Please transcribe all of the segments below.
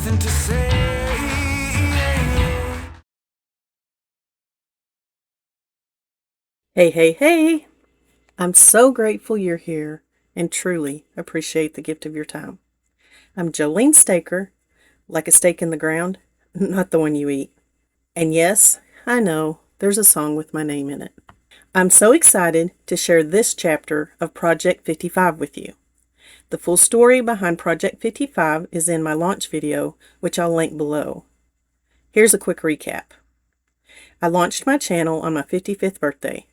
something to say. Hey, hey, hey! I'm so grateful you're here and truly appreciate the gift of your time. I'm Jolene Staker, like a stake in the ground, not the one you eat. And yes, I know there's a song with my name in it. I'm so excited to share this chapter of Project 55 with you. The full story behind Project 55 is in my launch video, which I'll link below. Here's a quick recap. I launched my channel on my 55th birthday.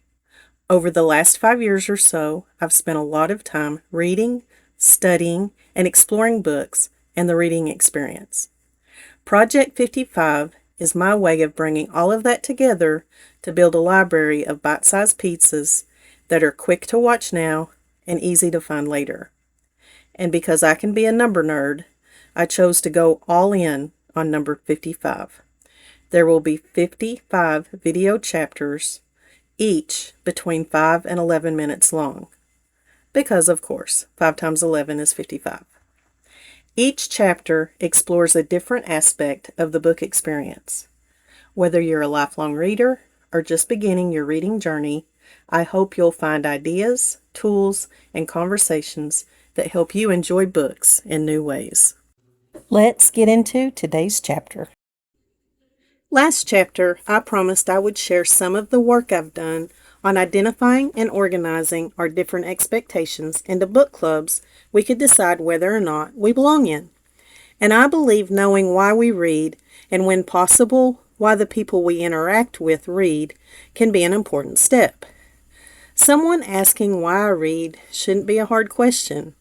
Over the last 5 years or so, I've spent a lot of time reading, studying, and exploring books and the reading experience. Project 55 is my way of bringing all of that together to build a library of bite-sized pizzas that are quick to watch now and easy to find later. And because I can be a number nerd, I chose to go all in on number 55. There will be 55 video chapters, each between 5 and 11 minutes long. Because, of course, 5 times 11 is 55. Each chapter explores a different aspect of the book experience. Whether you're a lifelong reader or just beginning your reading journey, I hope you'll find ideas, tools, and conversations that help you enjoy books in new ways. Let's get into today's chapter. Last chapter, I promised I would share some of the work I've done on identifying and organizing our different expectations into book clubs we could decide whether or not we belong in. And I believe knowing why we read, and when possible, why the people we interact with read, can be an important step. Someone asking why I read shouldn't be a hard question.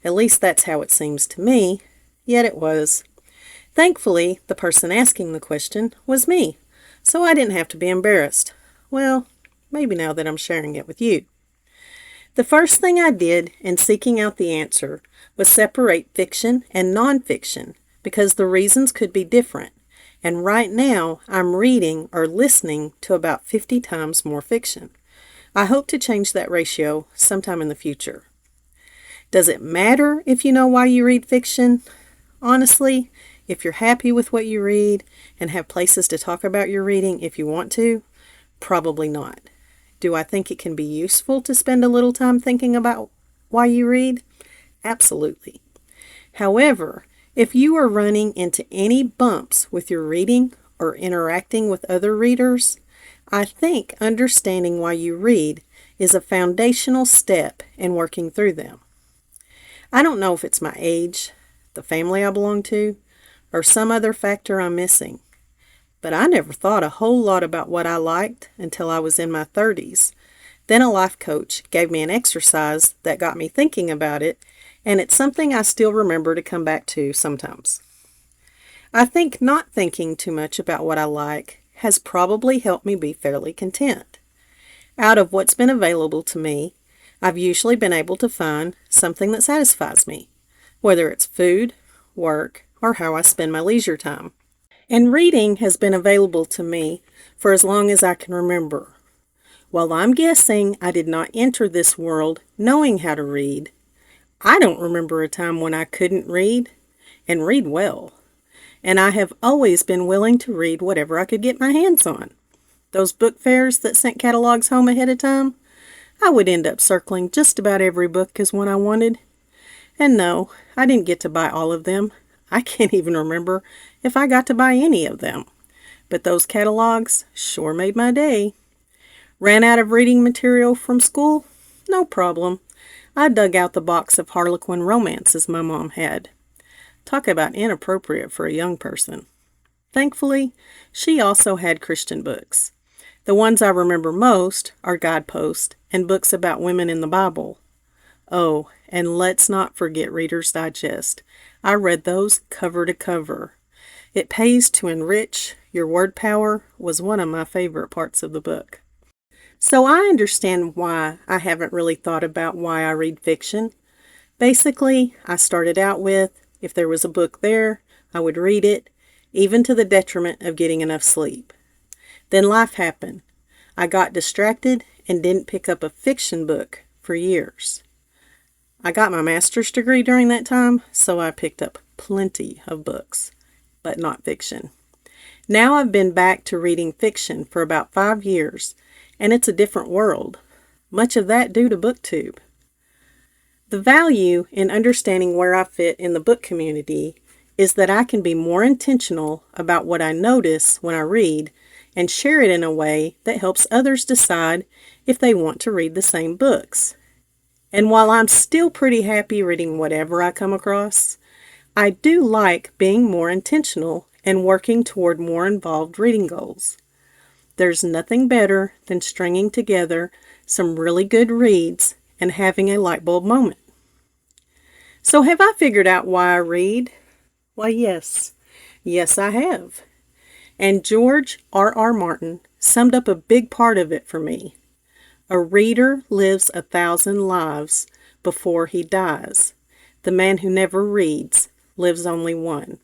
At least that's how it seems to me, yet it was. Thankfully, the person asking the question was me, so I didn't have to be embarrassed. Well, maybe now that I'm sharing it with you. The first thing I did in seeking out the answer was separate fiction and nonfiction because the reasons could be different, and right now I'm reading or listening to about 50 times more fiction. I hope to change that ratio sometime in the future. Does it matter if you know why you read fiction? Honestly, if you're happy with what you read and have places to talk about your reading if you want to, probably not. Do I think it can be useful to spend a little time thinking about why you read? Absolutely. However, if you are running into any bumps with your reading or interacting with other readers, I think understanding why you read is a foundational step in working through them. I don't know if it's my age, the family I belong to, or some other factor I'm missing. But I never thought a whole lot about what I liked until I was in my 30s. Then a life coach gave me an exercise that got me thinking about it, and it's something I still remember to come back to sometimes. I think not thinking too much about what I like has probably helped me be fairly content. Out of what's been available to me, I've usually been able to find something that satisfies me, whether it's food, work, or how I spend my leisure time. And reading has been available to me for as long as I can remember. While I'm guessing I did not enter this world knowing how to read, I don't remember a time when I couldn't read, and read well. And I have always been willing to read whatever I could get my hands on. Those book fairs that sent catalogs home ahead of time, I would end up circling just about every book as one I wanted. And no, I didn't get to buy all of them. I can't even remember if I got to buy any of them. But those catalogs sure made my day. Ran out of reading material from school? No problem. I dug out the box of Harlequin romances my mom had. Talk about inappropriate for a young person. Thankfully, she also had Christian books. The ones I remember most are Guidepost and books about women in the Bible. Oh, and let's not forget Reader's Digest. I read those cover to cover. It pays to enrich your word power was one of my favorite parts of the book. So I understand why I haven't really thought about why I read fiction. Basically, I started out with, if there was a book there, I would read it, even to the detriment of getting enough sleep. Then life happened. I got distracted and didn't pick up a fiction book for years. I got my master's degree during that time, so I picked up plenty of books. but not fiction. Now I've been back to reading fiction for about 5 years, and it's a different world. Much of that due to BookTube. The value in understanding where I fit in the book community is that I can be more intentional about what I notice when I read and share it in a way that helps others decide if they want to read the same books. And while I'm still pretty happy reading whatever I come across, I do like being more intentional and working toward more involved reading goals. There's nothing better than stringing together some really good reads and having a light bulb moment. So have I figured out why I read? Why, yes. Yes, I have. And George R.R. Martin summed up a big part of it for me. A reader lives 1,000 lives before he dies. The man who never reads lives only one.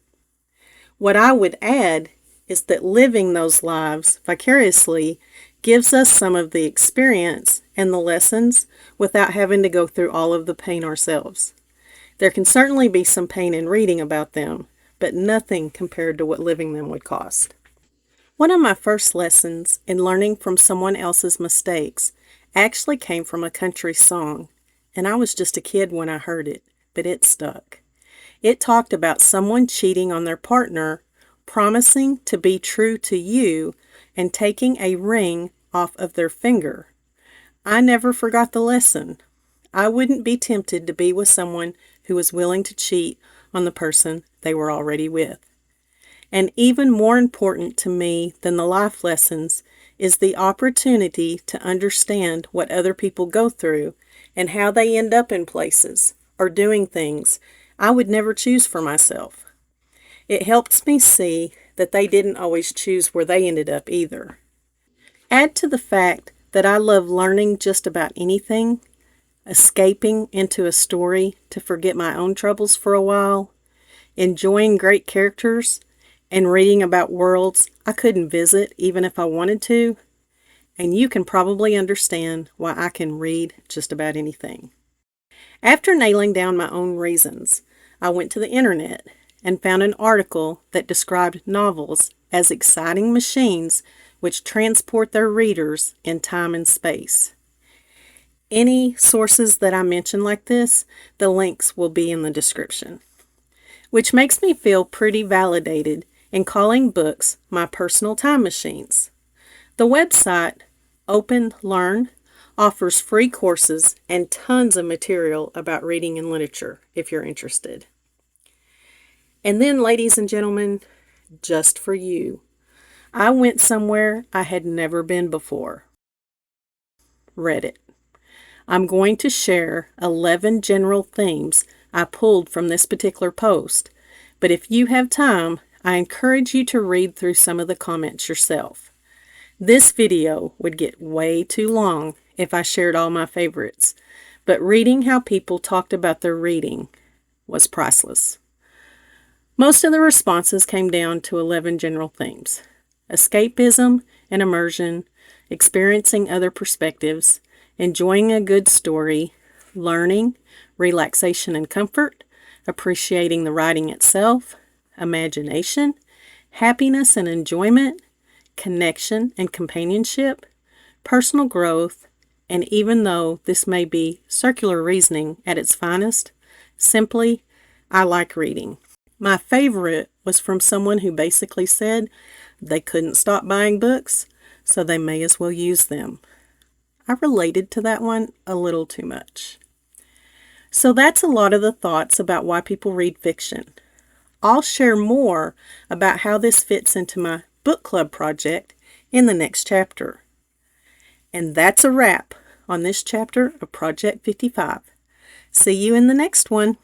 What I would add is that living those lives vicariously gives us some of the experience and the lessons without having to go through all of the pain ourselves. There can certainly be some pain in reading about them, but nothing compared to what living them would cost. One of my first lessons in learning from someone else's mistakes actually came from a country song, and I was just a kid when I heard it, but it stuck. It talked about someone cheating on their partner, promising to be true to you, and taking a ring off of their finger. I never forgot the lesson. I wouldn't be tempted to be with someone who was willing to cheat on the person they were already with. And even more important to me than the life lessons is the opportunity to understand what other people go through and how they end up in places or doing things I would never choose for myself. It helps me see that they didn't always choose where they ended up either. Add to the fact that I love learning just about anything, escaping into a story to forget my own troubles for a while, enjoying great characters, and reading about worlds I couldn't visit even if I wanted to, and you can probably understand why I can read just about anything. After nailing down my own reasons, I went to the internet and found an article that described novels as exciting machines which transport their readers in time and space. Any sources that I mention like this, the links will be in the description, which makes me feel pretty validated in calling books my personal time machines. The website Open Learn offers free courses and tons of material about reading and literature if you're interested. And then, ladies and gentlemen, just for you, I went somewhere I had never been before. Reddit. I'm going to share 11 general themes I pulled from this particular post, but if you have time, I encourage you to read through some of the comments yourself. This video would get way too long if I shared all my favorites, but reading how people talked about their reading was priceless. Most of the responses came down to 11 general themes: escapism and immersion, experiencing other perspectives, enjoying a good story, learning, relaxation and comfort, appreciating the writing itself, imagination, happiness and enjoyment, connection and companionship, personal growth, and even though this may be circular reasoning at its finest, simply, I like reading. My favorite was from someone who basically said they couldn't stop buying books, so they may as well use them. I related to that one a little too much. So that's a lot of the thoughts about why people read fiction. I'll share more about how this fits into my book club project in the next chapter. And that's a wrap on this chapter of Project 55. See you in the next one.